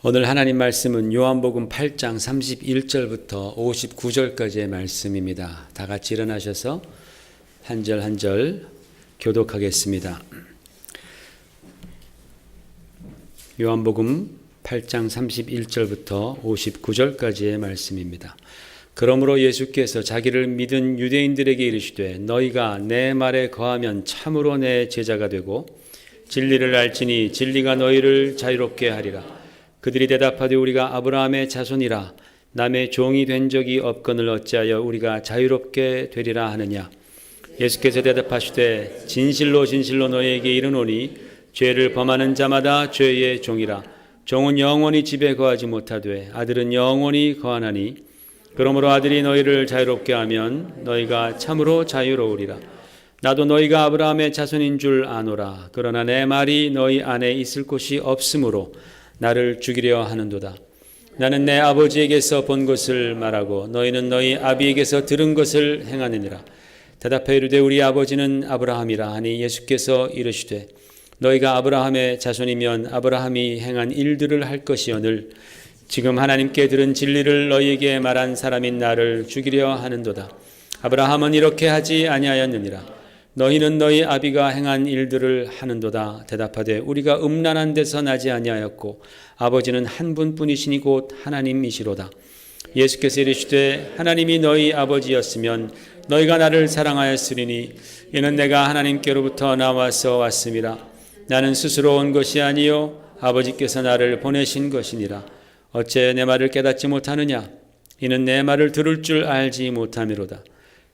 오늘 하나님 말씀은 요한복음 8장 31절부터 59절까지의 말씀입니다. 다 같이 일어나셔서 한 절 한 절 교독하겠습니다. 요한복음 8장 31절부터 59절까지의 말씀입니다. 그러므로 예수께서 자기를 믿은 유대인들에게 이르시되 너희가 내 말에 거하면 참으로 내 제자가 되고 진리를 알지니 진리가 너희를 자유롭게 하리라. 그들이 대답하되 우리가 아브라함의 자손이라 남의 종이 된 적이 없거늘 어찌하여 우리가 자유롭게 되리라 하느냐. 예수께서 대답하시되 진실로 진실로 너희에게 이르노니 죄를 범하는 자마다 죄의 종이라. 종은 영원히 집에 거하지 못하되 아들은 영원히 거하나니 그러므로 아들이 너희를 자유롭게 하면 너희가 참으로 자유로우리라. 나도 너희가 아브라함의 자손인 줄 아노라. 그러나 내 말이 너희 안에 있을 곳이 없으므로 나를 죽이려 하는도다. 나는 내 아버지에게서 본 것을 말하고 너희는 너희 아비에게서 들은 것을 행하느니라. 대답하여 이르되 우리 아버지는 아브라함이라 하니 예수께서 이르시되 너희가 아브라함의 자손이면 아브라함이 행한 일들을 할 것이오늘 지금 하나님께 들은 진리를 너희에게 말한 사람인 나를 죽이려 하는도다. 아브라함은 이렇게 하지 아니하였느니라. 너희는 너희 아비가 행한 일들을 하는도다. 대답하되 우리가 음란한 데서 나지 아니하였고 아버지는 한 분뿐이시니 곧 하나님이시로다. 예수께서 이르시되 하나님이 너희 아버지였으면 너희가 나를 사랑하였으리니 이는 내가 하나님께로부터 나와서 왔음이라. 나는 스스로 온 것이 아니요 아버지께서 나를 보내신 것이니라. 어째 내 말을 깨닫지 못하느냐. 이는 내 말을 들을 줄 알지 못함이로다.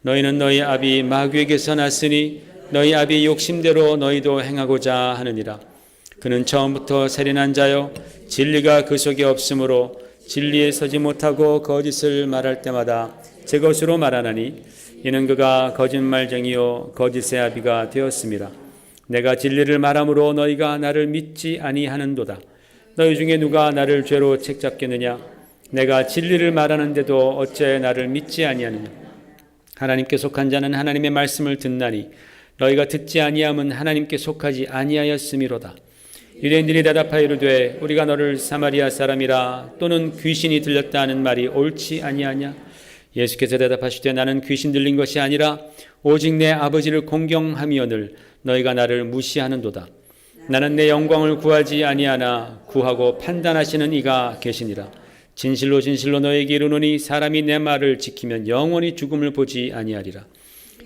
너희는 너희 아비 마귀에게서 났으니 너희 아비 욕심대로 너희도 행하고자 하느니라. 그는 처음부터 살인한 자요 진리가 그 속에 없으므로 진리에 서지 못하고 거짓을 말할 때마다 제 것으로 말하나니 이는 그가 거짓말쟁이요 거짓의 아비가 되었음이라. 내가 진리를 말함으로 너희가 나를 믿지 아니하는도다. 너희 중에 누가 나를 죄로 책잡겠느냐. 내가 진리를 말하는데도 어째 나를 믿지 아니하느냐. 하나님께 속한 자는 하나님의 말씀을 듣나니 너희가 듣지 아니함은 하나님께 속하지 아니하였음이로다. 유대인들이 대답하여 이르되 우리가 너를 사마리아 사람이라 또는 귀신이 들렸다 하는 말이 옳지 아니하냐. 예수께서 대답하시되 나는 귀신 들린 것이 아니라 오직 내 아버지를 공경함이오늘 너희가 나를 무시하는도다. 나는 내 영광을 구하지 아니하나 구하고 판단하시는 이가 계시니라. 진실로 진실로 너에게 이르노니 사람이 내 말을 지키면 영원히 죽음을 보지 아니하리라.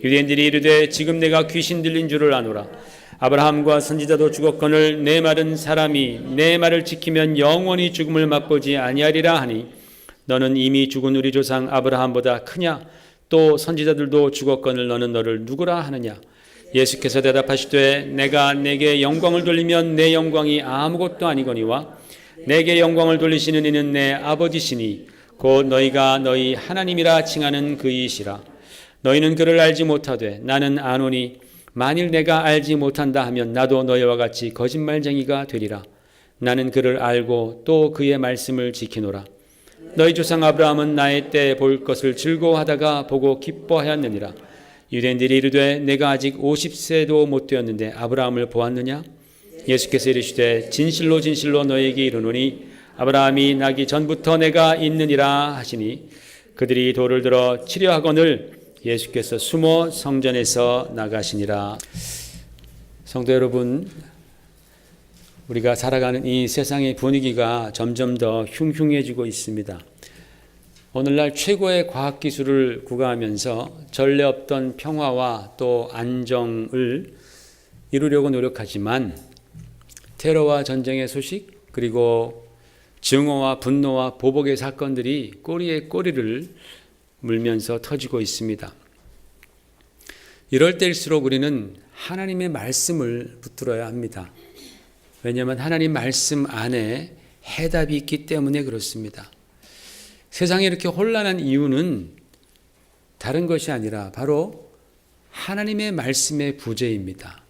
유대인들이 이르되 지금 내가 귀신 들린 줄을 아노라. 아브라함과 선지자도 죽었거늘 내 말은 사람이 내 말을 지키면 영원히 죽음을 맛보지 아니하리라 하니 너는 이미 죽은 우리 조상 아브라함보다 크냐. 또 선지자들도 죽었거늘 너는 너를 누구라 하느냐. 예수께서 대답하시되 내가 내게 영광을 돌리면 내 영광이 아무것도 아니거니와 내게 영광을 돌리시는 이는 내 아버지시니 곧 너희가 너희 하나님이라 칭하는 그이시라. 너희는 그를 알지 못하되 나는 아노니 만일 내가 알지 못한다 하면 나도 너희와 같이 거짓말쟁이가 되리라. 나는 그를 알고 또 그의 말씀을 지키노라. 너희 조상 아브라함은 나의 때 볼 것을 즐거워하다가 보고 기뻐하였느니라. 유대인들이 이르되 내가 아직 50세도 못 되었는데 아브라함을 보았느냐. 예수께서 이르시되 진실로 진실로 너희에게 이르노니 아브라함이 나기 전부터 내가 있느니라 하시니 그들이 돌을 들어 치려 하거늘 예수께서 숨어 성전에서 나가시니라. 성도 여러분, 우리가 살아가는 이 세상의 분위기가 점점 더 흉흉해지고 있습니다. 오늘날 최고의 과학기술을 구가하면서 전례 없던 평화와 또 안정을 이루려고 노력하지만 테러와 전쟁의 소식 그리고 증오와 분노와 보복의 사건들이 꼬리에 꼬리를 물면서 터지고 있습니다. 이럴 때일수록 우리는 하나님의 말씀을 붙들어야 합니다. 왜냐하면 하나님 말씀 안에 해답이 있기 때문에 그렇습니다. 세상이 이렇게 혼란한 이유는 다른 것이 아니라 바로 하나님의 말씀의 부재입니다.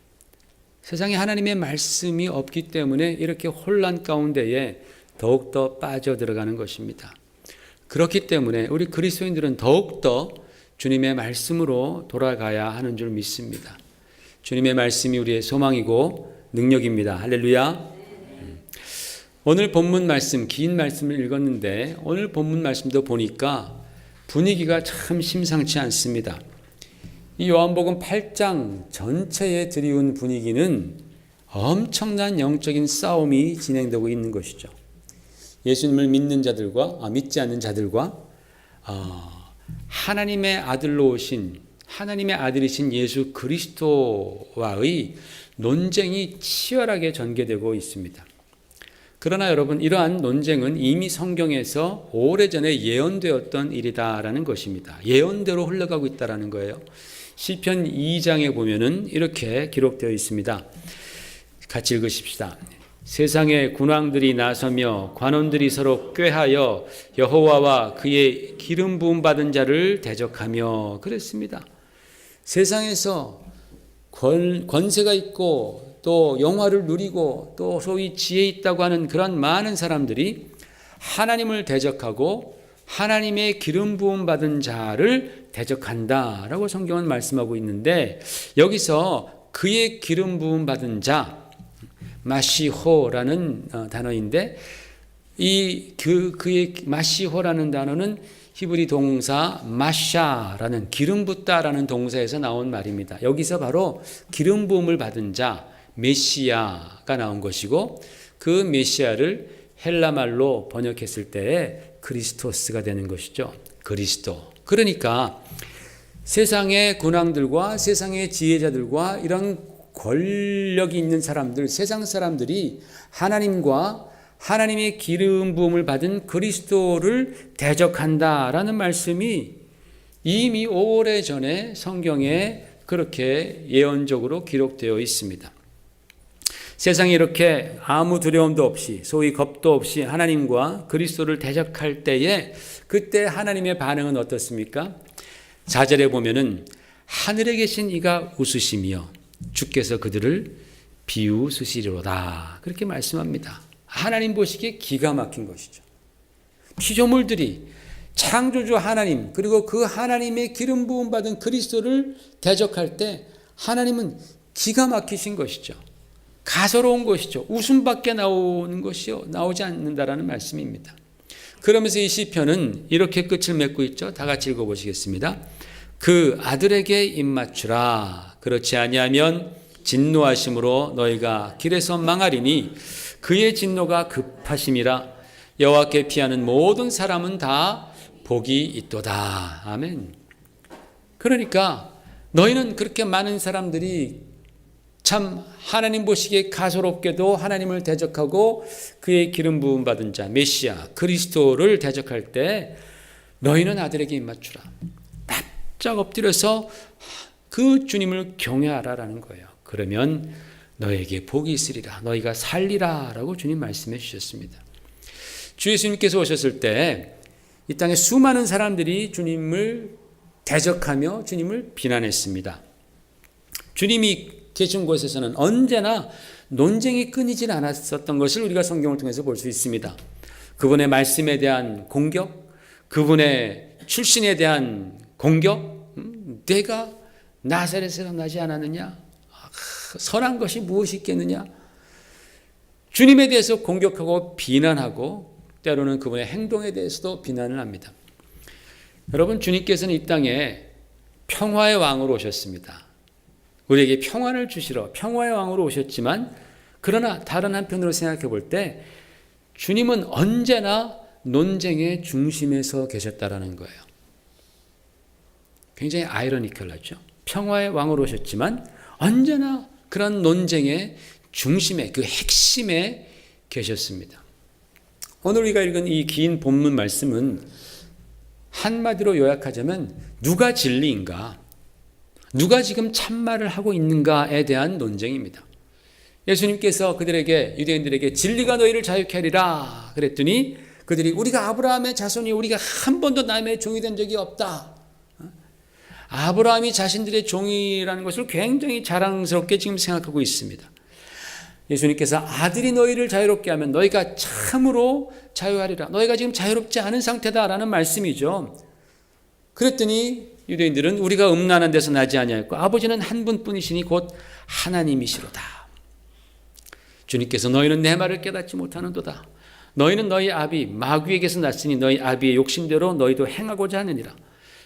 세상에 하나님의 말씀이 없기 때문에 이렇게 혼란 가운데에 더욱더 빠져들어가는 것입니다. 그렇기 때문에 우리 그리스도인들은 더욱더 주님의 말씀으로 돌아가야 하는 줄 믿습니다. 주님의 말씀이 우리의 소망이고 능력입니다. 할렐루야. 오늘 본문 말씀, 긴 말씀을 읽었는데 오늘 본문 말씀도 보니까 분위기가 참 심상치 않습니다. 이 요한복음 8장 전체에 드리운 분위기는 엄청난 영적인 싸움이 진행되고 있는 것이죠. 예수님을 믿는 자들과 믿지 않는 자들과 하나님의 아들로 오신 하나님의 아들이신 예수 그리스도와의 논쟁이 치열하게 전개되고 있습니다. 그러나 여러분, 이러한 논쟁은 이미 성경에서 오래전에 예언되었던 일이다라는 것입니다. 예언대로 흘러가고 있다라는 거예요. 시편 2장에 보면은 이렇게 기록되어 있습니다. 같이 읽으십시다. 세상의 군왕들이 나서며 관원들이 서로 꾀하여 여호와와 그의 기름 부음 받은 자를 대적하며 그랬습니다. 세상에서 권세가 있고 또 영화를 누리고 또 소위 지혜 있다고 하는 그런 많은 사람들이 하나님을 대적하고 하나님의 기름 부음 받은 자를 대적한다라고 성경은 말씀하고 있는데, 여기서 그의 기름 부음 받은 자, 마시호라는 단어인데, 그의 마시호라는 단어는 히브리 동사 마샤라는 기름 붓다라는 동사에서 나온 말입니다. 여기서 바로 기름 부음을 받은 자, 메시아가 나온 것이고, 그 메시아를 헬라말로 번역했을 때에 그리스토스가 되는 것이죠. 그리스도. 그러니까 세상의 군왕들과 세상의 지혜자들과 이런 권력이 있는 사람들, 세상 사람들이 하나님과 하나님의 기름 부음을 받은 그리스도를 대적한다라는 말씀이 이미 오래전에 성경에 그렇게 예언적으로 기록되어 있습니다. 세상이 이렇게 아무 두려움도 없이, 소위 겁도 없이 하나님과 그리스도를 대적할 때에 그때 하나님의 반응은 어떻습니까? 4절에 보면은 하늘에 계신 이가 웃으시며 주께서 그들을 비웃으시리로다, 그렇게 말씀합니다. 하나님 보시기에 기가 막힌 것이죠. 피조물들이 창조주 하나님, 그리고 그 하나님의 기름 부음 받은 그리스도를 대적할 때 하나님은 기가 막히신 것이죠. 가소로운 것이죠. 웃음밖에 나오는 것이요, 나오지 않는다라는 말씀입니다. 그러면서 이 시편은 이렇게 끝을 맺고 있죠. 다 같이 읽어보시겠습니다. 그 아들에게 입맞추라. 그렇지 아니하면 진노하심으로 너희가 길에서 망하리니 그의 진노가 급하심이라. 여호와께 피하는 모든 사람은 다 복이 있도다. 아멘. 그러니까 너희는 그렇게 많은 사람들이 참 하나님 보시기에 가소롭게도 하나님을 대적하고 그의 기름 부음 받은 자 메시아 그리스도를 대적할 때 너희는 아들에게 입맞추라. 납작 엎드려서 그 주님을 경외하라라는 거예요. 그러면 너에게 복이 있으리라. 너희가 살리라 라고 주님 말씀해 주셨습니다. 주 예수님께서 오셨을 때 이 땅에 수많은 사람들이 주님을 대적하며 주님을 비난했습니다. 주님이 계신 곳에서는 언제나 논쟁이 끊이질 않았었던 것을 우리가 성경을 통해서 볼 수 있습니다. 그분의 말씀에 대한 공격, 그분의 출신에 대한 공격, 내가 나사렛에서 나지 않았느냐? 선한 것이 무엇이 있겠느냐? 주님에 대해서 공격하고 비난하고 때로는 그분의 행동에 대해서도 비난을 합니다. 여러분, 주님께서는 이 땅에 평화의 왕으로 오셨습니다. 우리에게 평안을 주시러 평화의 왕으로 오셨지만, 그러나 다른 한편으로 생각해 볼 때 주님은 언제나 논쟁의 중심에서 계셨다라는 거예요. 굉장히 아이러니컬하죠. 평화의 왕으로 오셨지만 언제나 그런 논쟁의 중심에, 그 핵심에 계셨습니다. 오늘 우리가 읽은 이 긴 본문 말씀은 한마디로 요약하자면 누가 진리인가, 누가 지금 참말을 하고 있는가에 대한 논쟁입니다. 예수님께서 그들에게, 유대인들에게 진리가 너희를 자유케 하리라 그랬더니 그들이 우리가 아브라함의 자손이 우리가 한 번도 남의 종이 된 적이 없다. 아브라함이 자신들의 종이라는 것을 굉장히 자랑스럽게 지금 생각하고 있습니다. 예수님께서 아들이 너희를 자유롭게 하면 너희가 참으로 자유하리라. 너희가 지금 자유롭지 않은 상태다라는 말씀이죠. 그랬더니 유대인들은 우리가 음란한 데서 나지 아니하였고 아버지는 한 분뿐이시니 곧 하나님이시로다. 주님께서 너희는 내 말을 깨닫지 못하는도다. 너희는 너희 아비 마귀에게서 났으니 너희 아비의 욕심대로 너희도 행하고자 하느니라.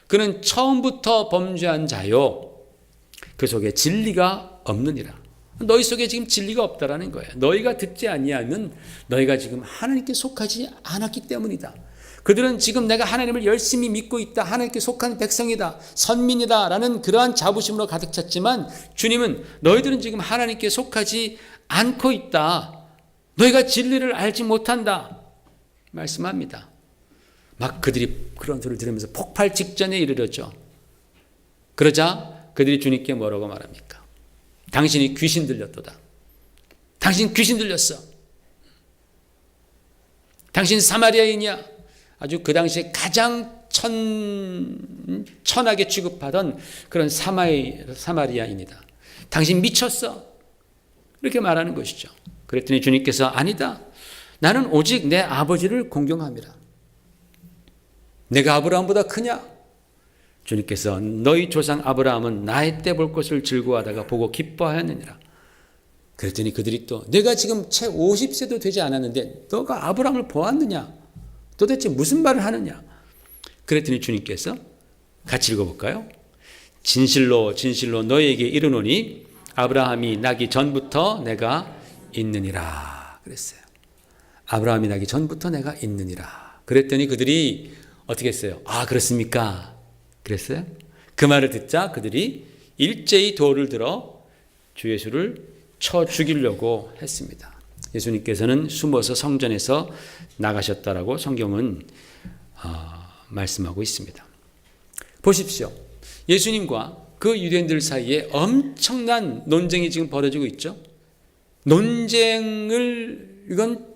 그는 처음부터 범죄한 자요 그 속에 진리가 없느니라. 너희 속에 지금 진리가 없다라는 거예요. 너희가 듣지 아니하면 너희가 지금 하나님께 속하지 않았기 때문이다. 그들은 지금 내가 하나님을 열심히 믿고 있다, 하나님께 속한 백성이다, 선민이다 라는 그러한 자부심으로 가득 찼지만 주님은 너희들은 지금 하나님께 속하지 않고 있다, 너희가 진리를 알지 못한다 말씀합니다. 막 그들이 그런 소리를 들으면서 폭발 직전에 이르렀죠. 그러자 그들이 주님께 뭐라고 말합니까? 당신이 귀신 들렸도다. 당신 귀신 들렸어. 당신 사마리아인이야. 아주 그 당시에 가장 천하게 취급하던 그런 사마리아인이다. 당신 미쳤어. 이렇게 말하는 것이죠. 그랬더니 주님께서 아니다. 나는 오직 내 아버지를 공경함이라. 내가 아브라함보다 크냐? 주님께서 너희 조상 아브라함은 나의 때 볼 것을 즐거워하다가 보고 기뻐하였느니라. 그랬더니 그들이 또 내가 지금 채 50세도 되지 않았는데 너가 아브라함을 보았느냐? 도대체 무슨 말을 하느냐? 그랬더니 주님께서 같이 읽어볼까요? 진실로 진실로 너희에게 이르노니 아브라함이 나기 전부터 내가 있느니라 그랬어요. 아브라함이 나기 전부터 내가 있느니라. 그랬더니 그들이 어떻게 했어요? 아 그렇습니까? 그랬어요? 그 말을 듣자 그들이 일제히 돌을 들어 주 예수를 쳐 죽이려고 했습니다. 예수님께서는 숨어서 성전에서 나가셨다라고 성경은 말씀하고 있습니다. 보십시오. 예수님과 그 유대인들 사이에 엄청난 논쟁이 지금 벌어지고 있죠. 논쟁을 이건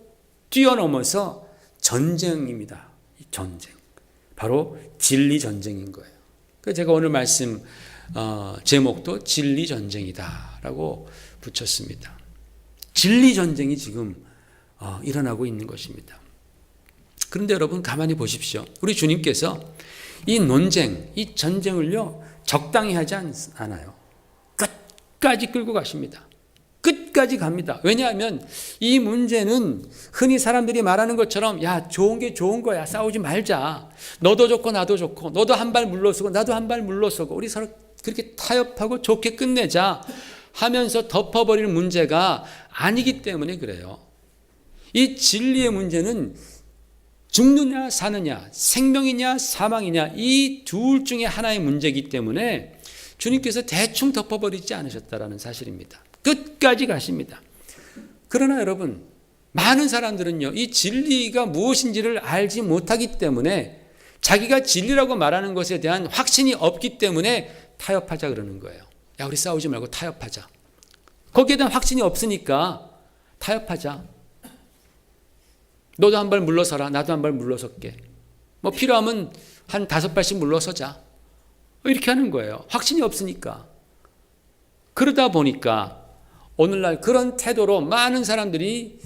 뛰어넘어서 전쟁입니다. 전쟁. 바로 진리 전쟁인 거예요. 그래서 제가 오늘 말씀 제목도 진리 전쟁이다라고 붙였습니다. 진리 전쟁이 지금 일어나고 있는 것입니다. 그런데 여러분 가만히 보십시오. 우리 주님께서 이 논쟁, 이 전쟁을요 적당히 하지 않아요. 끝까지 끌고 가십니다. 끝까지 갑니다. 왜냐하면 이 문제는 흔히 사람들이 말하는 것처럼 야 좋은 게 좋은 거야, 싸우지 말자, 너도 좋고 나도 좋고, 너도 한 발 물러서고 나도 한 발 물러서고 우리 서로 그렇게 타협하고 좋게 끝내자 하면서 덮어버릴 문제가 아니기 때문에 그래요. 이 진리의 문제는 죽느냐 사느냐, 생명이냐 사망이냐, 이 둘 중에 하나의 문제이기 때문에 주님께서 대충 덮어버리지 않으셨다라는 사실입니다. 끝까지 가십니다. 그러나 여러분, 많은 사람들은요 이 진리가 무엇인지를 알지 못하기 때문에 자기가 진리라고 말하는 것에 대한 확신이 없기 때문에 타협하자 그러는 거예요. 야 우리 싸우지 말고 타협하자. 거기에 대한 확신이 없으니까 타협하자. 너도 한 발 물러서라, 나도 한 발 물러설게. 뭐 필요하면 한 5발씩 물러서자. 이렇게 하는 거예요. 확신이 없으니까. 그러다 보니까 오늘날 그런 태도로 많은 사람들이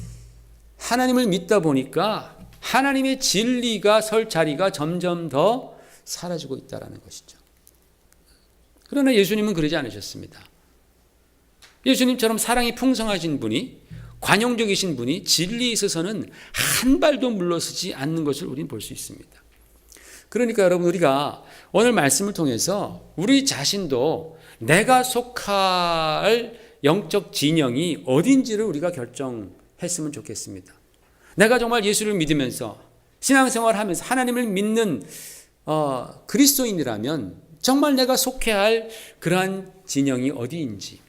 하나님을 믿다 보니까 하나님의 진리가 설 자리가 점점 더 사라지고 있다는 것이죠. 그러나 예수님은 그러지 않으셨습니다. 예수님처럼 사랑이 풍성하신 분이, 관용적이신 분이 진리에 있어서는 한 발도 물러서지 않는 것을 우리는 볼 수 있습니다. 그러니까 여러분 우리가 오늘 말씀을 통해서 우리 자신도 내가 속할 영적 진영이 어딘지를 우리가 결정했으면 좋겠습니다. 내가 정말 예수를 믿으면서 신앙생활하면서 하나님을 믿는 그리스도인이라면 정말 내가 속해야 할 그러한 진영이 어디인지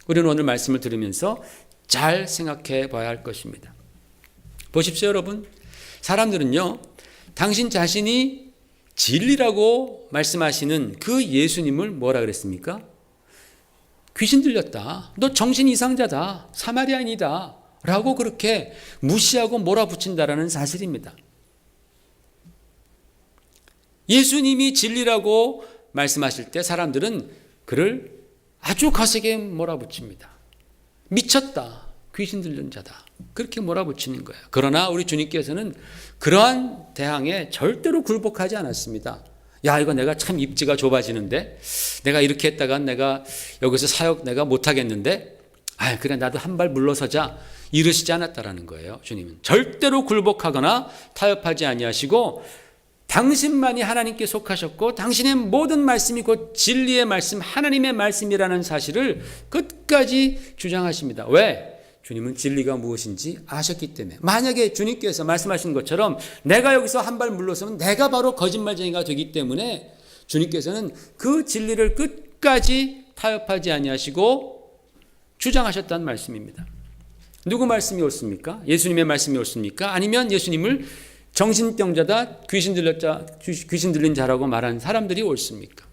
우리는 오늘 말씀을 들으면서 잘 생각해 봐야 할 것입니다. 보십시오 여러분, 사람들은요 당신 자신이 진리라고 말씀하시는 그 예수님을 뭐라 그랬습니까? 귀신 들렸다, 너 정신 이상자다, 사마리아인이다 라고 그렇게 무시하고 몰아붙인다라는 사실입니다. 예수님이 진리라고 말씀하실 때 사람들은 그를 아주 거세게 몰아붙입니다. 미쳤다, 귀신 들린 자다, 그렇게 몰아붙이는 거예요. 그러나 우리 주님께서는 그러한 대항에 절대로 굴복하지 않았습니다. 야 이거 내가 참 입지가 좁아지는데, 내가 이렇게 했다가 내가 여기서 사역 내가 못하겠는데, 그래 나도 한 발 물러서자 이러시지 않았다라는 거예요. 주님은 절대로 굴복하거나 타협하지 아니하시고 당신만이 하나님께 속하셨고 당신의 모든 말씀이 곧 진리의 말씀, 하나님의 말씀이라는 사실을 끝까지 주장하십니다. 왜? 주님은 진리가 무엇인지 아셨기 때문에. 만약에 주님께서 말씀하신 것처럼 내가 여기서 한 발 물러서면 내가 바로 거짓말쟁이가 되기 때문에 주님께서는 그 진리를 끝까지 타협하지 아니하시고 주장하셨다는 말씀입니다. 누구 말씀이 옳습니까? 예수님의 말씀이 옳습니까? 아니면 예수님을 정신병자다, 귀신 들린 자라고 말한 사람들이 옳습니까?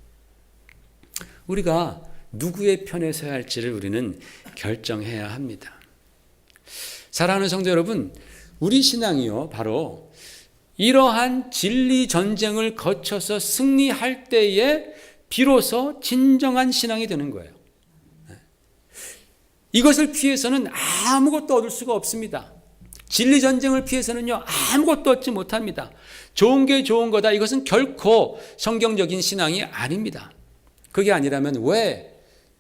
우리가 누구의 편에 서야 할지를 우리는 결정해야 합니다. 사랑하는 성도 여러분, 우리 신앙이요 바로 이러한 진리 전쟁을 거쳐서 승리할 때에 비로소 진정한 신앙이 되는 거예요. 이것을 피해서는 아무것도 얻을 수가 없습니다. 진리 전쟁을 피해서는요 아무것도 얻지 못합니다. 좋은 게 좋은 거다, 이것은 결코 성경적인 신앙이 아닙니다. 그게 아니라면 왜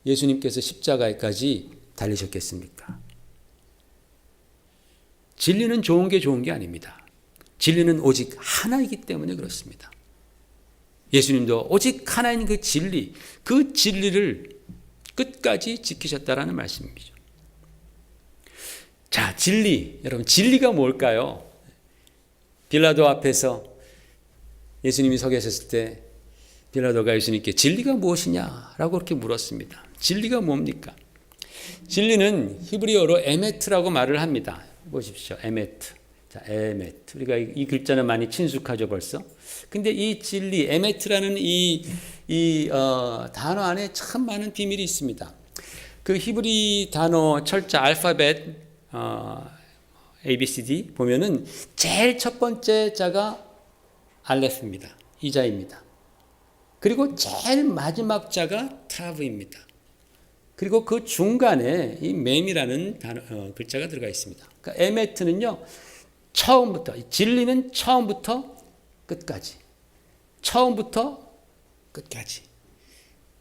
예수님께서 십자가에까지 달리셨겠습니까? 진리는 좋은 게 아닙니다. 진리는 오직 하나이기 때문에 그렇습니다. 예수님도 오직 하나인 그 진리를 끝까지 지키셨다라는 말씀이죠. 자, 진리. 여러분, 진리가 뭘까요? 빌라도 앞에서 예수님이 서 계셨을 때 빌라도가 예수님께 진리가 무엇이냐라고 그렇게 물었습니다. 진리가 뭡니까? 진리는 히브리어로 에메트라고 말을 합니다. 보십시오. 에메트. 자, 에메트. 우리가 이 글자는 많이 친숙하죠, 벌써. 근데 이 진리, 에메트라는 이 단어 안에 참 많은 비밀이 있습니다. 그 히브리 단어 철자 알파벳 ABCD 보면은 제일 첫 번째 자가 알레프입니다. 이 자입니다. 그리고 제일 마지막 자가 타브입니다. 그리고 그 중간에 이 mem이라는 글자가 들어가 있습니다. 그러니까 에메트는요, 처음부터, 진리는 처음부터 끝까지,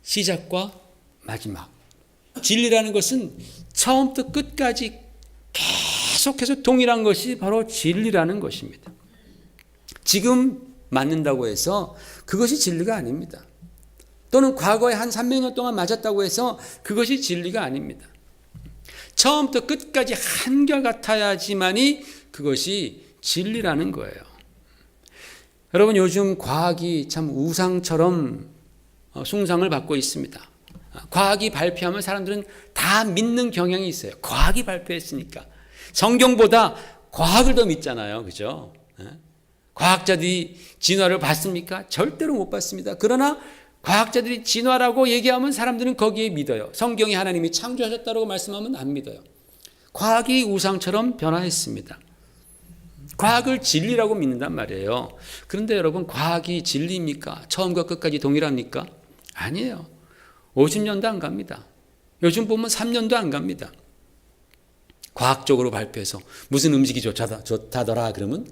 시작과 마지막. 진리라는 것은 처음부터 끝까지 계속해서 동일한 것이 바로 진리라는 것입니다. 지금 맞는다고 해서 그것이 진리가 아닙니다. 또는 과거에 한 300년 동안 맞았다고 해서 그것이 진리가 아닙니다. 처음부터 끝까지 한결같아야지만이 그것이 진리라는 거예요. 여러분, 요즘 과학이 참 우상처럼 숭상을 받고 있습니다. 과학이 발표하면 사람들은 다 믿는 경향이 있어요. 과학이 발표했으니까. 성경보다 과학을 더 믿잖아요. 그죠? 과학자들이 진화를 봤습니까? 절대로 못 봤습니다. 그러나 과학자들이 진화라고 얘기하면 사람들은 거기에 믿어요. 성경이 하나님이 창조하셨다고 말씀하면 안 믿어요. 과학이 우상처럼 변화했습니다. 과학을 진리라고 믿는단 말이에요. 그런데 여러분, 과학이 진리입니까? 처음과 끝까지 동일합니까? 아니에요. 50년도 안 갑니다. 요즘 보면 3년도 안 갑니다. 과학적으로 발표해서 무슨 음식이 좋다더라 그러면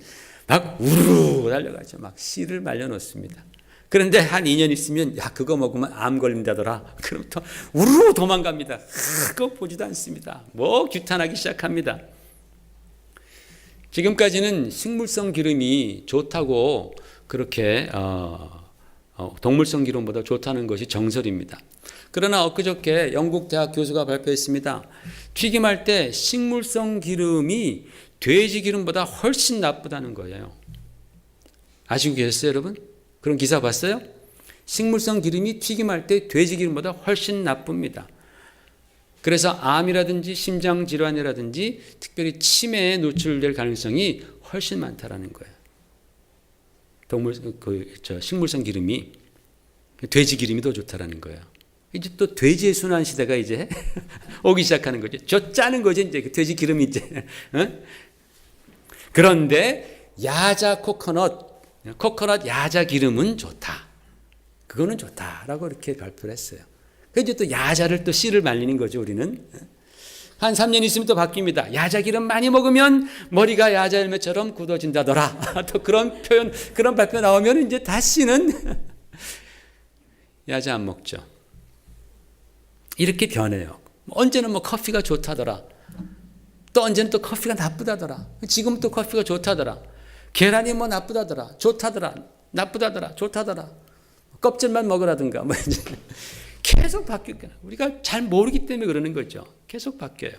막 우르르 달려가죠. 막 씨를 말려놓습니다. 그런데 한 2년 있으면 그거 먹으면 암 걸린다더라. 그럼 또 우르르 도망갑니다. 그거 보지도 않습니다. 뭐 규탄하기 시작합니다. 지금까지는 식물성 기름이 좋다고 그렇게 동물성 기름보다 좋다는 것이 정설입니다. 그러나 엊그저께 영국 대학 교수가 발표했습니다. 튀김할 때 식물성 기름이 돼지 기름보다 훨씬 나쁘다는 거예요. 아시고 계셨어요, 여러분? 그런 기사 봤어요? 식물성 기름이 튀김할 때 돼지 기름보다 훨씬 나쁩니다. 그래서 암이라든지 심장 질환이라든지 특별히 치매에 노출될 가능성이 훨씬 많다라는 거예요. 식물성 기름이, 돼지 기름이 더 좋다라는 거예요. 이제 또 돼지의 순환 시대가 이제 오기 시작하는 거죠. 저 짜는 거죠, 이제 그 돼지 기름이 이제. 그런데 야자 코코넛 야자 기름은 좋다. 그거는 좋다라고 이렇게 발표를 했어요. 그래서 또 야자를 또 씨를 말리는 거죠, 우리는. 한 3년 있으면 또 바뀝니다. 야자 기름 많이 먹으면 머리가 야자 열매처럼 굳어진다더라. 또 그런 표현, 그런 발표 나오면 이제 다시는 야자 안 먹죠. 이렇게 변해요. 언제는 뭐 커피가 좋다더라. 또 언제는 또 커피가 나쁘다더라. 지금 또 커피가 좋다더라. 계란이 뭐 나쁘다더라. 좋다더라. 나쁘다더라. 좋다더라. 껍질만 먹으라든가. 뭐 이제 계속 바뀌어요. 우리가 잘 모르기 때문에 그러는 거죠. 계속 바뀌어요.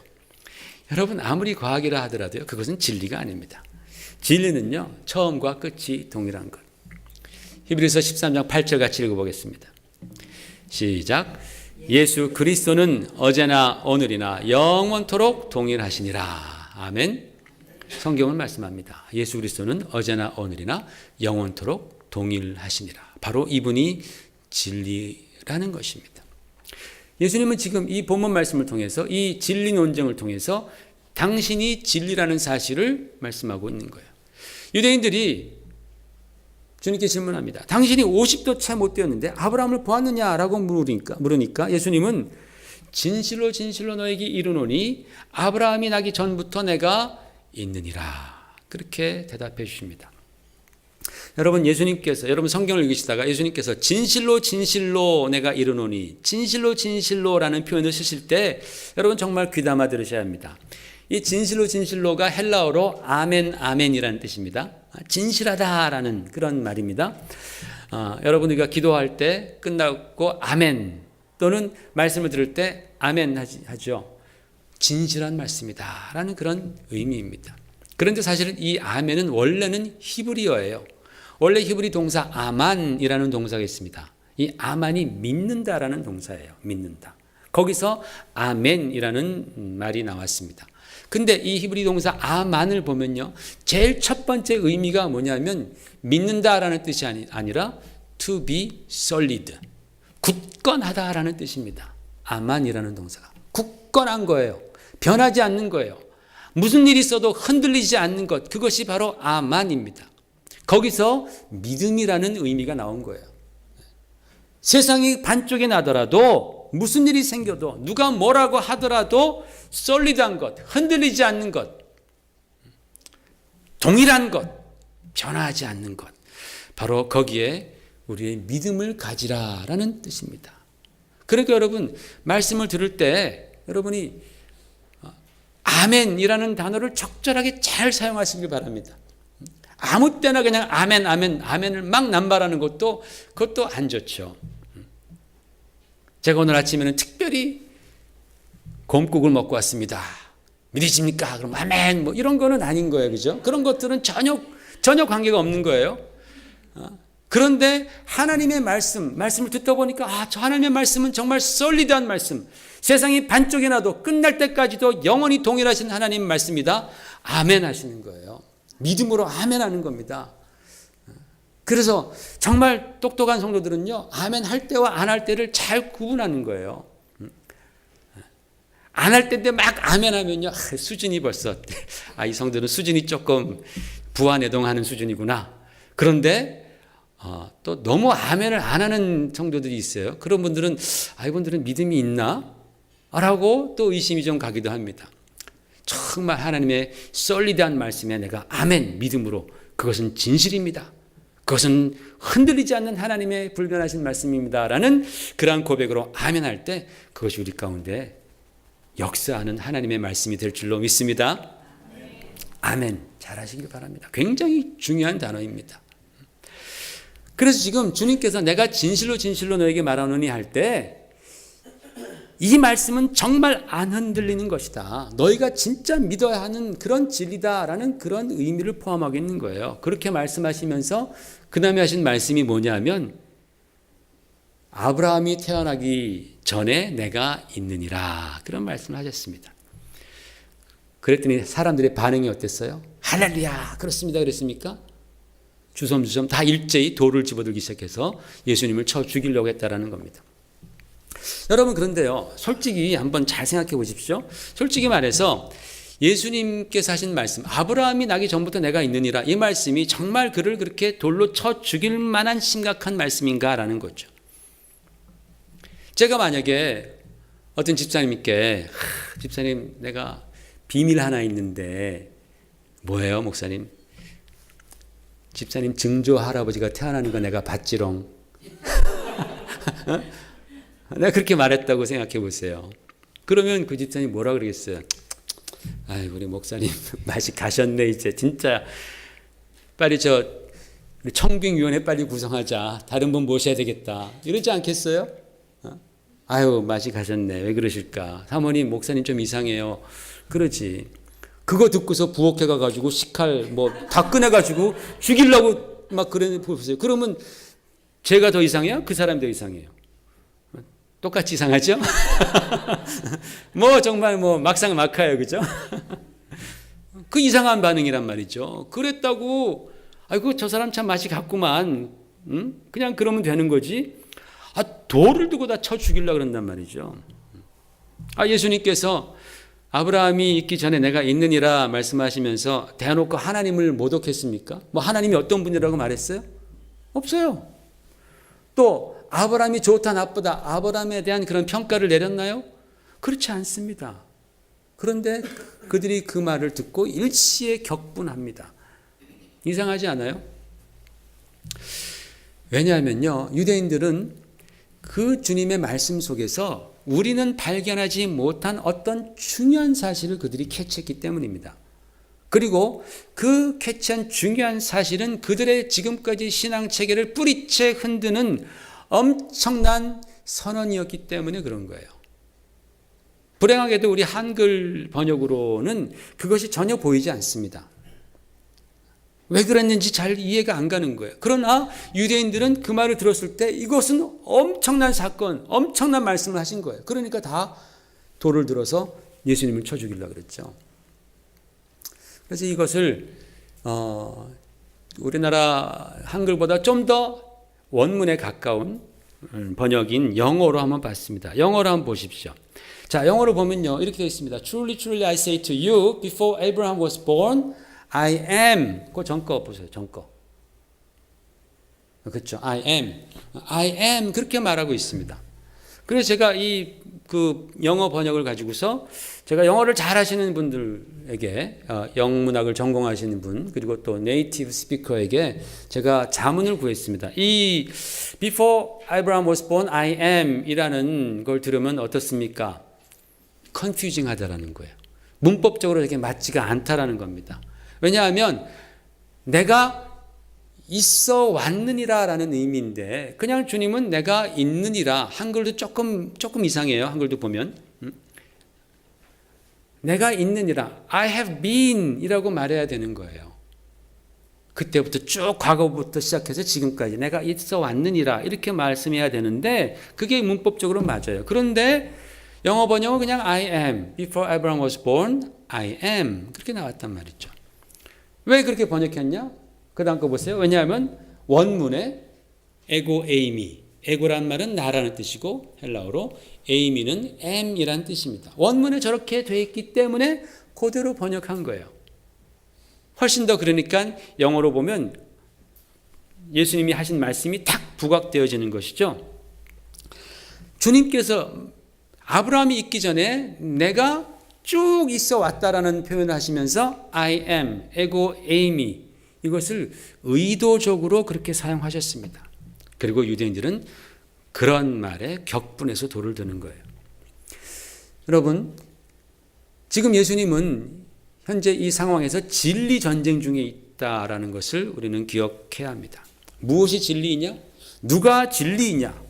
여러분 아무리 과학이라 하더라도요. 그것은 진리가 아닙니다. 진리는요. 처음과 끝이 동일한 것. 히브리서 13장 8절 같이 읽어보겠습니다. 시작. 예수 그리스도는 어제나 오늘이나 영원토록 동일하시니라. 아멘. 성경은 말씀합니다. 예수 그리스도는 어제나 오늘이나 영원토록 동일하시니라. 바로 이분이 진리라는 것입니다. 예수님은 지금 이 본문 말씀을 통해서 이 진리 논쟁을 통해서 당신이 진리라는 사실을 말씀하고 있는 거예요. 유대인들이 주님께 질문합니다. 당신이 50도 채 못 되었는데 아브라함을 보았느냐라고 물으니까 예수님은 진실로 진실로 너에게 이르노니 아브라함이 나기 전부터 내가 있느니라. 그렇게 대답해 주십니다. 여러분 여러분 성경을 읽으시다가 예수님께서 진실로 진실로 내가 이르노니 진실로 진실로라는 표현을 쓰실 때 여러분 정말 귀담아 들으셔야 합니다. 이 진실로 진실로가 헬라어로 아멘 아멘이라는 뜻입니다. 진실하다라는 그런 말입니다. 여러분 우리가 기도할 때 끝나고 아멘 또는 말씀을 들을 때 아멘 하죠. 진실한 말씀이다 라는 그런 의미입니다. 그런데 사실은 이 아멘은 원래는 히브리어예요. 원래 히브리 동사 아만이라는 동사가 있습니다. 이 아만이 믿는다라는 동사예요. 믿는다. 거기서 아멘이라는 말이 나왔습니다. 근데 이 히브리 동사 아만을 보면요. 제일 첫 번째 의미가 뭐냐면 믿는다라는 뜻이 아니라 to be solid. 굳건하다라는 뜻입니다. 아만이라는 동사가. 굳건한 거예요. 변하지 않는 거예요. 무슨 일이 있어도 흔들리지 않는 것. 그것이 바로 아만입니다. 거기서 믿음이라는 의미가 나온 거예요. 세상이 반쪽이 나더라도 무슨 일이 생겨도 누가 뭐라고 하더라도 솔리드한 것, 흔들리지 않는 것, 동일한 것, 변하지 않는 것. 바로 거기에 우리의 믿음을 가지라라는 뜻입니다. 그러니까 여러분 말씀을 들을 때 여러분이 아멘이라는 단어를 적절하게 잘 사용하시길 바랍니다. 아무 때나 그냥 아멘, 아멘, 아멘을 막 남발하는 그것도 안 좋죠. 제가 오늘 아침에는 특별히 곰국을 먹고 왔습니다. 믿으십니까? 그럼 아멘, 뭐 이런 거는 아닌 거예요. 그죠? 그런 것들은 전혀 관계가 없는 거예요. 그런데 하나님의 말씀을 듣다 보니까 저 하나님의 말씀은 정말 솔리드한 말씀. 세상이 반쪽이 나도 끝날 때까지도 영원히 동일하신 하나님 말씀이다. 아멘 하시는 거예요. 믿음으로 아멘 하는 겁니다. 그래서 정말 똑똑한 성도들은요. 아멘 할 때와 안 할 때를 잘 구분하는 거예요. 안 할 때인데 막 아멘 하면요. 수준이 벌써 이 성도는 수준이 조금 부안해동하는 수준이구나. 그런데 또 너무 아멘을 안 하는 성도들이 있어요. 그런 분들은 이분들은 믿음이 있나? 라고 또 의심이 좀 가기도 합니다. 정말 하나님의 솔리드한 말씀에 내가 아멘 믿음으로 그것은 진실입니다. 그것은 흔들리지 않는 하나님의 불변하신 말씀입니다. 라는 그러한 고백으로 아멘 할 때 그것이 우리 가운데 역사하는 하나님의 말씀이 될 줄로 믿습니다. 아멘 잘 하시길 바랍니다. 굉장히 중요한 단어입니다. 그래서 지금 주님께서 내가 진실로 진실로 너에게 말하노니 할 때 이 말씀은 정말 안 흔들리는 것이다. 너희가 진짜 믿어야 하는 그런 진리다라는 그런 의미를 포함하고 있는 거예요. 그렇게 말씀하시면서 그 다음에 하신 말씀이 뭐냐면 아브라함이 태어나기 전에 내가 있느니라 그런 말씀을 하셨습니다. 그랬더니 사람들의 반응이 어땠어요? 할렐루야 그렇습니다 그랬습니까? 주섬주섬 다 일제히 돌을 집어들기 시작해서 예수님을 쳐 죽이려고 했다라는 겁니다. 여러분 그런데요 솔직히 한번 잘 생각해 보십시오. 솔직히 말해서 예수님께서 하신 말씀 아브라함이 나기 전부터 내가 있느니라 이 말씀이 정말 그를 그렇게 돌로 쳐 죽일 만한 심각한 말씀인가라는 거죠. 제가 만약에 어떤 집사님께 집사님 내가 비밀 하나 있는데 뭐예요 목사님? 집사님 증조 할아버지가 태어나는 거 내가 봤지롱. 내가 그렇게 말했다고 생각해 보세요. 그러면 그 집사님이 뭐라 그러겠어요? 아이, 우리 목사님 맛이 가셨네. 이제 진짜 빨리 우리 청빙위원회 빨리 구성하자. 다른 분 모셔야 되겠다. 이러지 않겠어요? 아유, 맛이 가셨네. 왜 그러실까? 사모님, 목사님 좀 이상해요. 그러지. 그거 듣고서 부엌에 가가지고 식칼 다 꺼내가지고 죽이려고 막 그래 보세요. 그러면 제가 더 이상해요? 그 사람이 더 이상해요? 똑같이 이상하죠? 정말 막상 막하요. 그죠? 그 이상한 반응이란 말이죠. 그랬다고, 아이고, 저 사람 참 맛이 갔구만. 응? 그냥 그러면 되는 거지. 돌을 두고 다 쳐 죽이려고 그런단 말이죠. 예수님께서 아브라함이 있기 전에 내가 있느니라 말씀하시면서 대놓고 하나님을 모독했습니까? 하나님이 어떤 분이라고 말했어요? 없어요. 또 아브라함이 좋다 나쁘다 아브라함에 대한 그런 평가를 내렸나요? 그렇지 않습니다. 그런데 그들이 그 말을 듣고 일시에 격분합니다. 이상하지 않아요? 왜냐하면요, 유대인들은 그 주님의 말씀 속에서 우리는 발견하지 못한 어떤 중요한 사실을 그들이 캐치했기 때문입니다. 그리고 그 캐치한 중요한 사실은 그들의 지금까지 신앙 체계를 뿌리채 흔드는 엄청난 선언이었기 때문에 그런 거예요. 불행하게도 우리 한글 번역으로는 그것이 전혀 보이지 않습니다. 왜 그랬는지 잘 이해가 안 가는 거예요. 그러나 유대인들은 그 말을 들었을 때 이것은 엄청난 사건, 엄청난 말씀을 하신 거예요. 그러니까 다 돌을 들어서 예수님을 쳐 죽이려고 그랬죠. 그래서 이것을 우리나라 한글보다 좀 더 원문에 가까운 번역인 영어로 한번 봤습니다. 영어로 한번 보십시오. 자, 영어로 보면요, 이렇게 되어 있습니다. Truly, truly I say to you, before Abraham was born, I am. 그 전거 보세요. 전거. 그렇죠. I am. 그렇게 말하고 있습니다. 그래서 제가 그 영어 번역을 가지고서 제가 영어를 잘 하시는 분들에게, 영문학을 전공하시는 분, 그리고 또 네이티브 스피커에게 제가 자문을 구했습니다. 이 Before Abraham was born, I am 이라는 걸 들으면 어떻습니까? confusing 하다라는 거예요. 문법적으로 이렇게 맞지가 않다라는 겁니다. 왜냐하면 내가 있어 왔느니라 라는 의미인데, 그냥 주님은 내가 있느니라, 한글도 조금 이상해요. 한글도 보면 내가 있느니라, I have been 이라고 말해야 되는 거예요. 그때부터 쭉 과거부터 시작해서 지금까지 내가 있어 왔느니라 이렇게 말씀해야 되는데 그게 문법적으로 맞아요. 그런데 영어 번역은 그냥 I am, before Abraham was born, I am 그렇게 나왔단 말이죠. 왜 그렇게 번역했냐? 그 다음 거 보세요. 왜냐하면 원문에 에고 에이미, 에고란 말은 나라는 뜻이고 헬라어로 에이미는 am이란 뜻입니다. 원문에 저렇게 돼 있기 때문에 그대로 번역한 거예요. 훨씬 더 그러니까 영어로 보면 예수님이 하신 말씀이 딱 부각되어지는 것이죠. 주님께서 아브라함이 있기 전에 내가 쭉 있어 왔다라는 표현을 하시면서 I am, 에고 에이미 이것을 의도적으로 그렇게 사용하셨습니다. 그리고 유대인들은 그런 말에 격분해서 돌을 드는 거예요. 여러분, 지금 예수님은 현재 이 상황에서 진리 전쟁 중에 있다라는 것을 우리는 기억해야 합니다. 무엇이 진리이냐? 누가 진리이냐?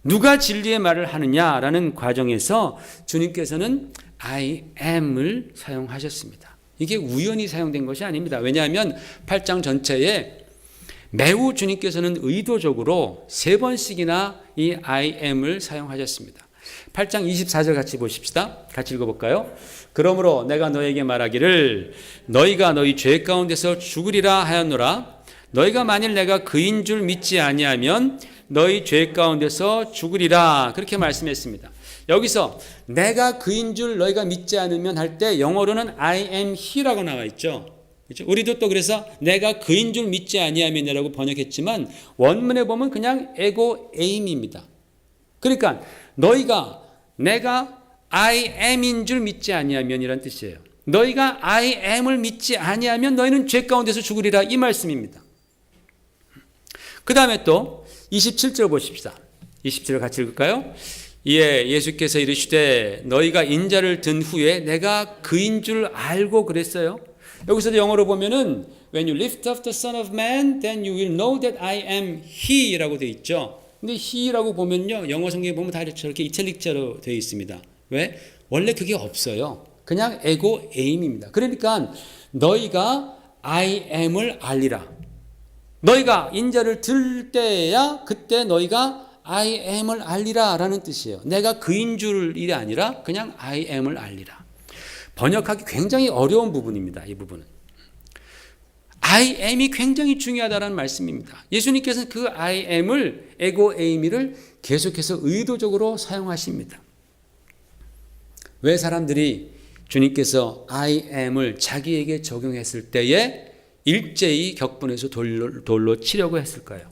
누가 진리의 말을 하느냐라는 과정에서 주님께서는 I am을 사용하셨습니다. 이게 우연히 사용된 것이 아닙니다. 왜냐하면 8장 전체에 매우 주님께서는 의도적으로 3번씩이나 이 I am을 사용하셨습니다. 8장 24절 같이 보십시다. 같이 읽어볼까요? 그러므로 내가 너에게 말하기를 너희가 너희 죄 가운데서 죽으리라 하였노라. 너희가 만일 내가 그인 줄 믿지 아니하면 너희 죄 가운데서 죽으리라. 그렇게 말씀했습니다. 여기서 내가 그인 줄 너희가 믿지 않으면 할 때 영어로는 I am he라고 나와 있죠. 그렇죠? 우리도 또 그래서 내가 그인 줄 믿지 아니하면이라고 번역했지만 원문에 보면 그냥 에고 에임입니다. 그러니까 너희가 내가 I am인 줄 믿지 아니하면이란 뜻이에요. 너희가 I am을 믿지 아니하면 너희는 죄 가운데서 죽으리라 이 말씀입니다. 그 다음에 또 27절 보십시다. 27절 같이 읽을까요? 이에 예수께서 이르시되 너희가 인자를 든 후에 내가 그인 줄 알고 그랬어요. 여기서도 영어로 보면은 When you lift up the Son of Man, then you will know that I am He라고 되어 있죠. 근데 He라고 보면요, 영어 성경에 보면 다 저렇게 이탈릭자로 되어 있습니다. 왜? 원래 그게 없어요. 그냥 에고 에임입니다. 그러니까 너희가 I am을 알리라. 너희가 인자를 들 때야 그때 너희가 I am을 알리라 라는 뜻이에요. 내가 그인 줄이 아니라 그냥 I am을 알리라. 번역하기 굉장히 어려운 부분입니다. 이 부분은. I am이 굉장히 중요하다는 말씀입니다. 예수님께서는 그 I am을 에고 에이미를 계속해서 의도적으로 사용하십니다. 왜 사람들이 주님께서 I am을 자기에게 적용했을 때에 일제히 격분해서 돌로 치려고 했을까요?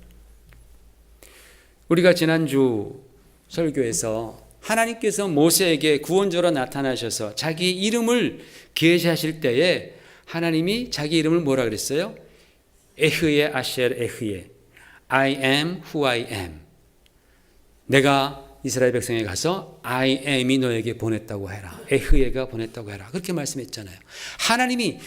우리가 지난주 설교에서 하나님께서 모세에게 구원자로 나타나셔서 자기 이름을 계시하실 때에 하나님이 자기 이름을 뭐라 그랬어요? 에흐예 아셀 에흐예 I am who I am. 내가 이스라엘 백성에 가서 I am이 너에게 보냈다고 해라. 에흐예가 보냈다고 해라. 그렇게 말씀했잖아요. 하나님이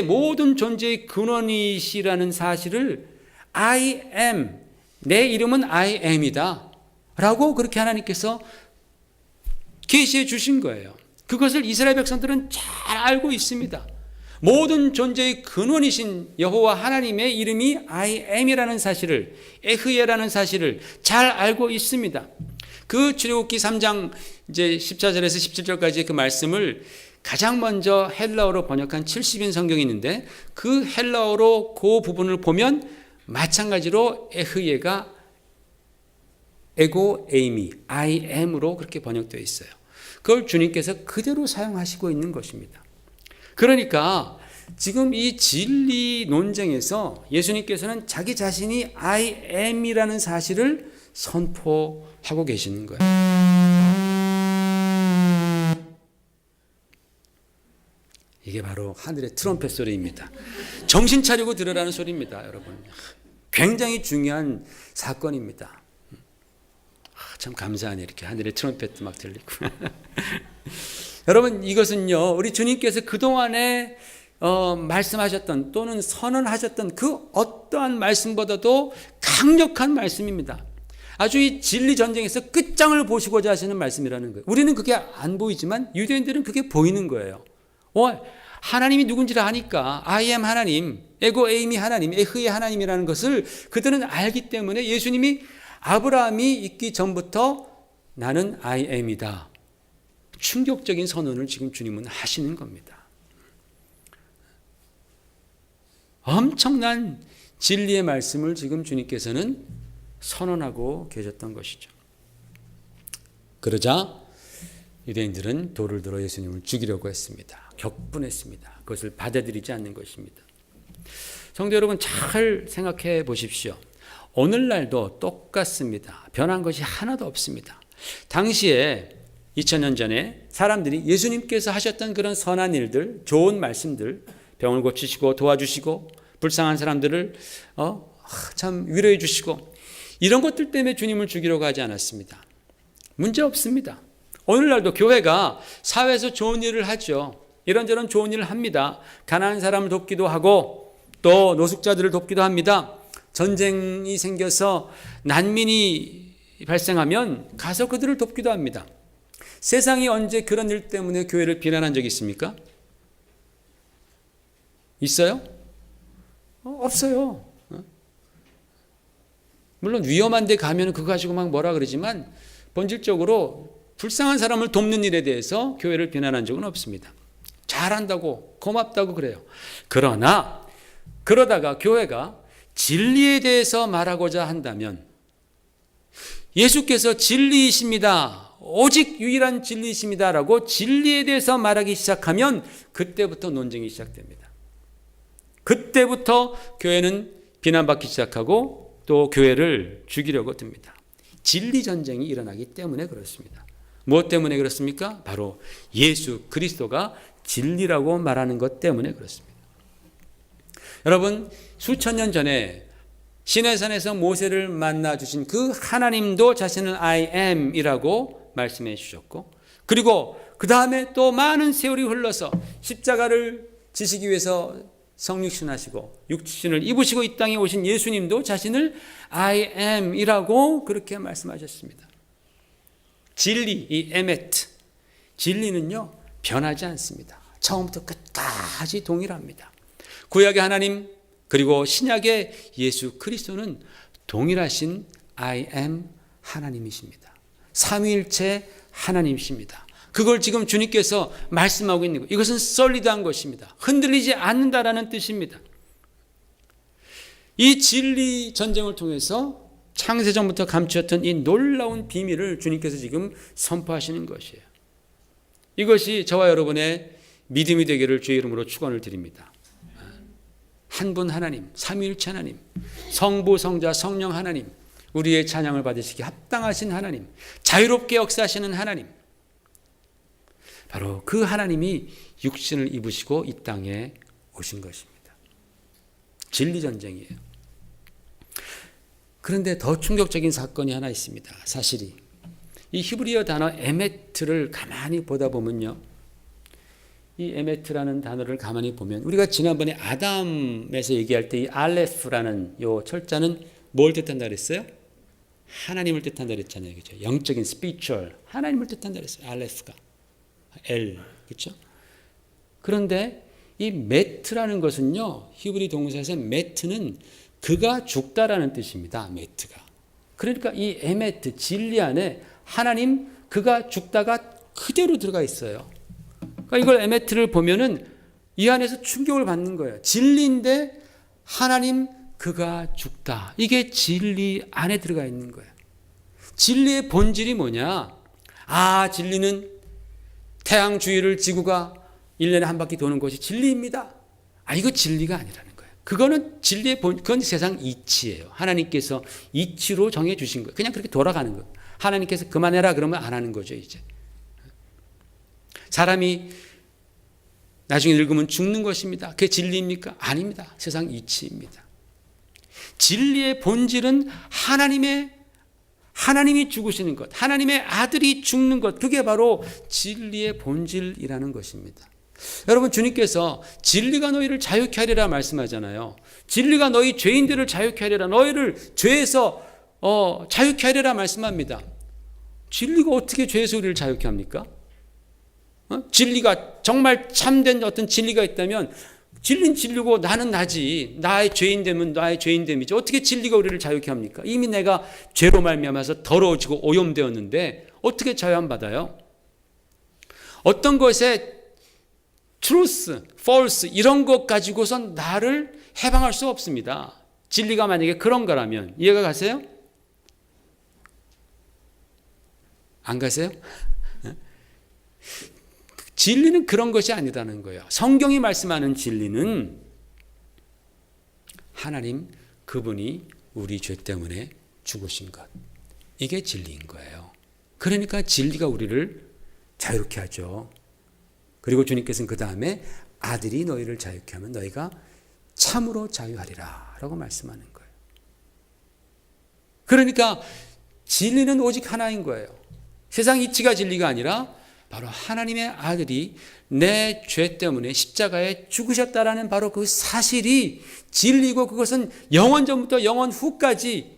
모든 존재의 근원이시라는 사실을 I am, 내 이름은 I am이다 라고 그렇게 하나님께서 계시해 주신 거예요. 그것을 이스라엘 백성들은 잘 알고 있습니다. 모든 존재의 근원이신 여호와 하나님의 이름이 I am이라는 사실을, 에흐예라는 사실을 잘 알고 있습니다. 그 출애굽기 3장 이제 14절에서 17절까지의 그 말씀을 가장 먼저 헬라어로 번역한 70인 성경이 있는데 그 헬라어로 그 부분을 보면 마찬가지로 에흐예가 에고 에이미, I am으로 그렇게 번역되어 있어요. 그걸 주님께서 그대로 사용하시고 있는 것입니다. 그러니까 지금 이 진리 논쟁에서 예수님께서는 자기 자신이 I am이라는 사실을 선포하고 계시는 거예요. 이게 바로 하늘의 트럼펫 소리입니다. 정신 차리고 들으라는 소리입니다, 여러분. 굉장히 중요한 사건입니다. 참 감사하네, 이렇게 하늘의 트럼펫도 막 들리고. 여러분, 이것은요, 우리 주님께서 그동안에 말씀하셨던 또는 선언하셨던 그 어떠한 말씀보다도 강력한 말씀입니다. 아주 이 진리 전쟁에서 끝장을 보시고자 하시는 말씀이라는 거예요. 우리는 그게 안 보이지만 유대인들은 그게 보이는 거예요. 하나님이 누군지를 아니까 I am 하나님, 에고 에임이 하나님, 에흐의 하나님이라는 것을 그들은 알기 때문에 예수님이 아브라함이 있기 전부터 나는 I am이다. 충격적인 선언을 지금 주님은 하시는 겁니다. 엄청난 진리의 말씀을 지금 주님께서는 선언하고 계셨던 것이죠. 그러자 유대인들은 돌을 들어 예수님을 죽이려고 했습니다. 격분했습니다. 그것을 받아들이지 않는 것입니다. 성도 여러분, 잘 생각해 보십시오. 오늘날도 똑같습니다. 변한 것이 하나도 없습니다. 당시에 2000년 전에 사람들이 예수님께서 하셨던 그런 선한 일들, 좋은 말씀들, 병을 고치시고 도와주시고 불쌍한 사람들을 참 위로해 주시고 이런 것들 때문에 주님을 죽이려고 하지 않았습니다. 문제 없습니다. 오늘날도 교회가 사회에서 좋은 일을 하죠. 이런저런 좋은 일을 합니다. 가난한 사람을 돕기도 하고 또 노숙자들을 돕기도 합니다. 전쟁이 생겨서 난민이 발생하면 가서 그들을 돕기도 합니다. 세상이 언제 그런 일 때문에 교회를 비난한 적이 있습니까? 있어요? 없어요. 물론 위험한 데 가면 그거 가지고 막 뭐라 그러지만 본질적으로 불쌍한 사람을 돕는 일에 대해서 교회를 비난한 적은 없습니다. 잘한다고 고맙다고 그래요. 그러다가 교회가 진리에 대해서 말하고자 한다면 예수께서 진리이십니다. 오직 유일한 진리이십니다라고 진리에 대해서 말하기 시작하면 그때부터 논쟁이 시작됩니다. 그때부터 교회는 비난받기 시작하고 또 교회를 죽이려고 듭니다. 진리 전쟁이 일어나기 때문에 그렇습니다. 무엇 때문에 그렇습니까? 바로 예수 그리스도가 진리라고 말하는 것 때문에 그렇습니다. 여러분, 수천 년 전에 시내산에서 모세를 만나 주신 그 하나님도 자신은 I am이라고 말씀해 주셨고, 그리고 그 다음에 또 많은 세월이 흘러서 십자가를 지시기 위해서 성육신하시고 육신을 입으시고 이 땅에 오신 예수님도 자신을 I am이라고 그렇게 말씀하셨습니다. 진리, 이 에메트, 진리는요 변하지 않습니다. 처음부터 끝까지 동일합니다. 구약의 하나님 그리고 신약의 예수 그리스도는 동일하신 I am 하나님이십니다. 삼위일체 하나님이십니다. 그걸 지금 주님께서 말씀하고 있는 것, 이것은 솔리드한 것입니다. 흔들리지 않는다라는 뜻입니다. 이 진리 전쟁을 통해서 창세전부터 감추었던 이 놀라운 비밀을 주님께서 지금 선포하시는 것이에요. 이것이 저와 여러분의 믿음이 되기를 주의 이름으로 축원을 드립니다. 한 분 하나님, 삼위일체 하나님, 성부, 성자, 성령 하나님, 우리의 찬양을 받으시기 합당하신 하나님, 자유롭게 역사하시는 하나님, 바로 그 하나님이 육신을 입으시고 이 땅에 오신 것입니다. 진리 전쟁이에요. 그런데 더 충격적인 사건이 하나 있습니다. 사실이 이 히브리어 단어 에메트를 가만히 보다 보면요, 이 에메트라는 단어를 가만히 보면 우리가 지난번에 아담에서 얘기할 때 이 알레프라는 요 철자는 뭘 뜻한다 그랬어요? 하나님을 뜻한다 그랬잖아요. 그죠? 영적인 스피리추얼 하나님을 뜻한다 그랬어요. 알레프가 L, 그렇죠? 그런데 이 메트라는 것은요, 히브리 동사에서 메트는 그가 죽다라는 뜻입니다. 메트가. 그러니까 이 에메트, 진리 안에 하나님 그가 죽다가 그대로 들어가 있어요. 그러니까 이걸 에메트를 보면은 이 안에서 충격을 받는 거예요. 진리인데 하나님 그가 죽다. 이게 진리 안에 들어가 있는 거예요. 진리의 본질이 뭐냐? 아, 진리는 태양 주위를 지구가 1년에 한 바퀴 도는 것이 진리입니다. 아, 이거 진리가 아니라는 거예요. 그거는 진리의 그건 세상 이치예요. 하나님께서 이치로 정해 주신 거예요. 그냥 그렇게 돌아가는 거예요. 하나님께서 그만해라 그러면 안 하는 거죠, 이제. 사람이 나중에 늙으면 죽는 것입니다. 그게 진리입니까? 아닙니다. 세상 이치입니다. 진리의 본질은 하나님이 죽으시는 것, 하나님의 아들이 죽는 것, 그게 바로 진리의 본질이라는 것입니다. 여러분, 주님께서 진리가 너희를 자유케 하리라 말씀하잖아요. 진리가 너희 죄인들을 자유케 하리라, 너희를 죄에서 자유케 하리라 말씀합니다. 진리가 어떻게 죄에서 우리를 자유케 합니까? 진리가 정말 참된 어떤 진리가 있다면 진리는 진리고 나는 나지. 나의 죄인됨은 나의 죄인됨이지. 어떻게 진리가 우리를 자유케 합니까? 이미 내가 죄로 말미암아서 더러워지고 오염되었는데 어떻게 자유 안 받아요? 어떤 것에 truth, false 이런 것 가지고선 나를 해방할 수 없습니다. 진리가 만약에 그런 거라면 이해가 가세요? 안 가세요? 진리는 그런 것이 아니라는 거예요. 성경이 말씀하는 진리는 하나님 그분이 우리 죄 때문에 죽으신 것. 이게 진리인 거예요. 그러니까 진리가 우리를 자유롭게 하죠. 그리고 주님께서는 그 다음에 아들이 너희를 자유케 하면 너희가 참으로 자유하리라 라고 말씀하는 거예요. 그러니까 진리는 오직 하나인 거예요. 세상 이치가 진리가 아니라 바로 하나님의 아들이 내 죄 때문에 십자가에 죽으셨다라는 바로 그 사실이 진리고, 그것은 영원 전부터 영원 후까지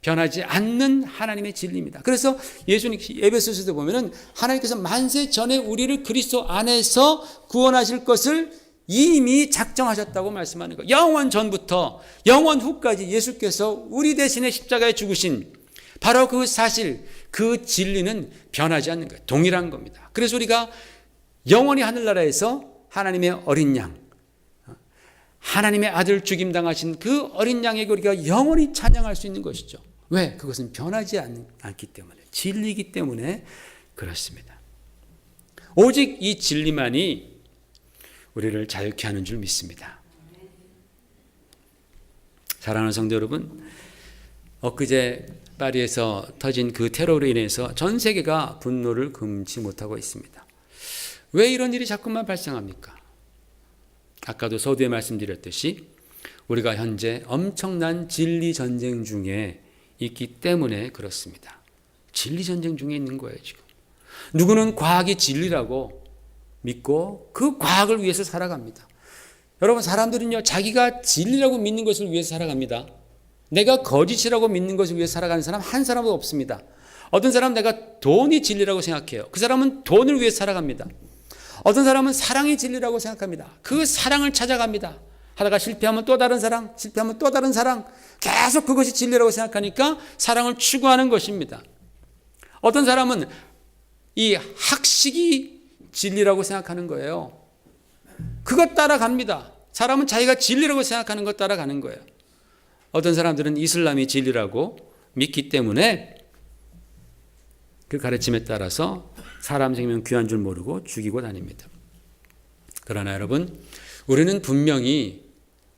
변하지 않는 하나님의 진리입니다. 그래서 예수님 에베소서에도 보면은 하나님께서 만세 전에 우리를 그리스도 안에서 구원하실 것을 이미 작정하셨다고 말씀하는 거예요. 영원 전부터 영원 후까지 예수께서 우리 대신에 십자가에 죽으신 바로 그 사실, 그 진리는 변하지 않는 거예요. 동일한 겁니다. 그래서 우리가 영원히 하늘나라에서 하나님의 어린 양, 하나님의 아들 죽임당하신 그 어린 양에게 우리가 영원히 찬양할 수 있는 것이죠. 왜? 그것은 변하지 않기 때문에, 진리이기 때문에 그렇습니다. 오직 이 진리만이 우리를 자유케 하는 줄 믿습니다. 사랑하는 성도 여러분, 엊그제 파리에서 터진 그 테러로 인해서 전 세계가 분노를 금치 못하고 있습니다. 왜 이런 일이 자꾸만 발생합니까? 아까도 서두에 말씀드렸듯이 우리가 현재 엄청난 진리 전쟁 중에 있기 때문에 그렇습니다. 진리 전쟁 중에 있는 거예요, 지금. 누구는 과학이 진리라고 믿고 그 과학을 위해서 살아갑니다. 여러분, 사람들은요, 자기가 진리라고 믿는 것을 위해서 살아갑니다. 내가 거짓이라고 믿는 것을 위해서 살아가는 사람 한 사람도 없습니다. 어떤 사람은 내가 돈이 진리라고 생각해요. 그 사람은 돈을 위해서 살아갑니다. 어떤 사람은 사랑이 진리라고 생각합니다. 그 사랑을 찾아갑니다. 하다가 실패하면 또 다른 사랑, 실패하면 또 다른 사랑, 계속 그것이 진리라고 생각하니까 사랑을 추구하는 것입니다. 어떤 사람은 이 학식이 진리라고 생각하는 거예요. 그것 따라갑니다. 사람은 자기가 진리라고 생각하는 것 따라가는 거예요. 어떤 사람들은 이슬람이 진리라고 믿기 때문에 그 가르침에 따라서 사람 생명 귀한 줄 모르고 죽이고 다닙니다. 그러나 여러분, 우리는 분명히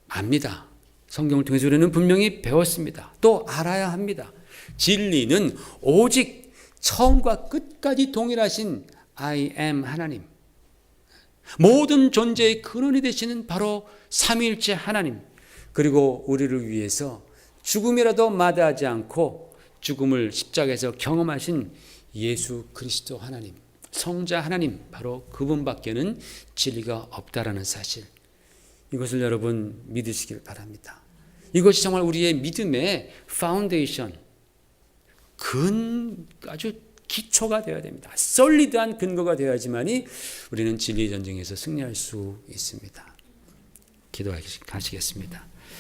압니다. 성경을 통해서 우리는 분명히 배웠습니다. 또 알아야 합니다. 진리는 오직 처음과 끝까지 동일하신 I am 하나님, 모든 존재의 근원이 되시는 바로 삼위일체 하나님, 그리고 우리를 위해서 죽음이라도 마다하지 않고 죽음을 십자가에서 경험하신 예수 그리스도 하나님, 성자 하나님, 바로 그분밖에는 진리가 없다라는 사실, 이것을 여러분 믿으시길 바랍니다. 이것이 정말 우리의 믿음의 파운데이션, 아주 기초가 되어야 됩니다. 솔리드한 근거가 되어야지만이 우리는 진리 전쟁에서 승리할 수 있습니다. 기도하시겠습니다.